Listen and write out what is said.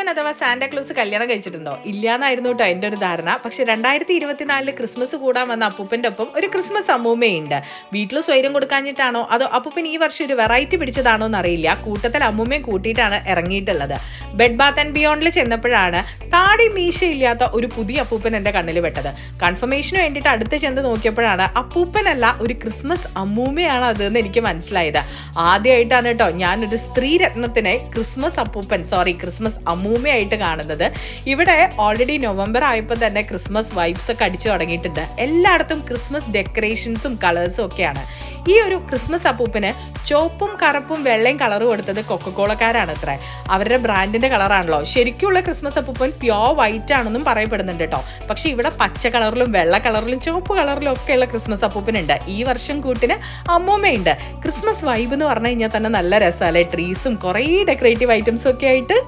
അപ്പൂപ്പൻ അഥവാ സാന്റാക്ലോസ് കല്യാണം കഴിച്ചിട്ടുണ്ടോ? ഇല്ലാന്നായിരുന്നു കേട്ടോ എൻ്റെ ഒരു ധാരണ. പക്ഷെ 2024 ക്രിസ്മസ് കൂടാൻ വന്ന അപ്പൂപ്പൻ്റെ ഒപ്പം ഒരു ക്രിസ്മസ് അമ്മൂമ്മയുണ്ട്. വീട്ടിൽ സ്വൈര്യം കൊടുക്കാഞ്ഞിട്ടാണോ അതോ അപ്പൂപ്പൻ ഈ വർഷം ഒരു വെറൈറ്റി പിടിച്ചതാണോ എന്നറിയില്ല. കൂട്ടത്തിൽ അമ്മൂമ്മയും കൂട്ടിയിട്ടാണ് ഇറങ്ങിയിട്ടുള്ളത്. ബെഡ് ബാത്ത് ആൻഡ് ബിയോണ്ടിൽ ചെന്നപ്പോഴാണ് താടി മീശയില്ലാത്ത ഒരു പുതിയ അപ്പൂപ്പൻ എൻ്റെ കണ്ണിൽ പെട്ടത്. കൺഫർമേഷന് വേണ്ടിയിട്ട് അടുത്ത് ചെന്ന് നോക്കിയപ്പോഴാണ് അപ്പൂപ്പനല്ല ഒരു ക്രിസ്മസ് അമ്മൂമ്മയാണ് അതെന്ന് എനിക്ക് മനസ്സിലായത്. ആദ്യമായിട്ടാണ് കേട്ടോ ഞാനൊരു സ്ത്രീ രത്നത്തിനെ ക്രിസ്മസ് അമ്മൂമ്മയായിട്ട് കാണുന്നത്. ഇവിടെ ഓൾറെഡി നവംബർ ആയപ്പോൾ തന്നെ ക്രിസ്മസ് വൈബ്സ് ഒക്കെ അടിച്ചു തുടങ്ങിയിട്ടുണ്ട്. എല്ലായിടത്തും ക്രിസ്മസ് ഡെക്കറേഷൻസും കളേഴ്സും ഒക്കെയാണ്. ഈ ഒരു ക്രിസ്മസ് അപ്പൂപ്പന് ചുവപ്പും കറുപ്പും വെള്ളയും കളറും കൊടുത്തത് കൊക്കക്കോളക്കാരാണ് അത്ര. അവരുടെ ബ്രാൻഡിന്റെ കളറാണല്ലോ. ശരിക്കുള്ള ക്രിസ്മസ് അപ്പൂപ്പൻ പ്യോർ വൈറ്റ് ആണെന്നും പറയപ്പെടുന്നുണ്ട് കേട്ടോ. പക്ഷെ ഇവിടെ പച്ച കളറിലും വെള്ള കളറിലും ചുവപ്പ് കളറിലും ഒക്കെയുള്ള ക്രിസ്മസ് അപ്പൂപ്പനുണ്ട്. ഈ വർഷം കൂട്ടിന് അമ്മൂമ്മയുണ്ട്. ക്രിസ്മസ് വൈബ് എന്ന് പറഞ്ഞു കഴിഞ്ഞാൽ തന്നെ നല്ല രസമല്ലേ? ട്രീസും കുറേ ഡെക്കറേറ്റീവ് ഐറ്റംസും ഒക്കെ ആയിട്ട്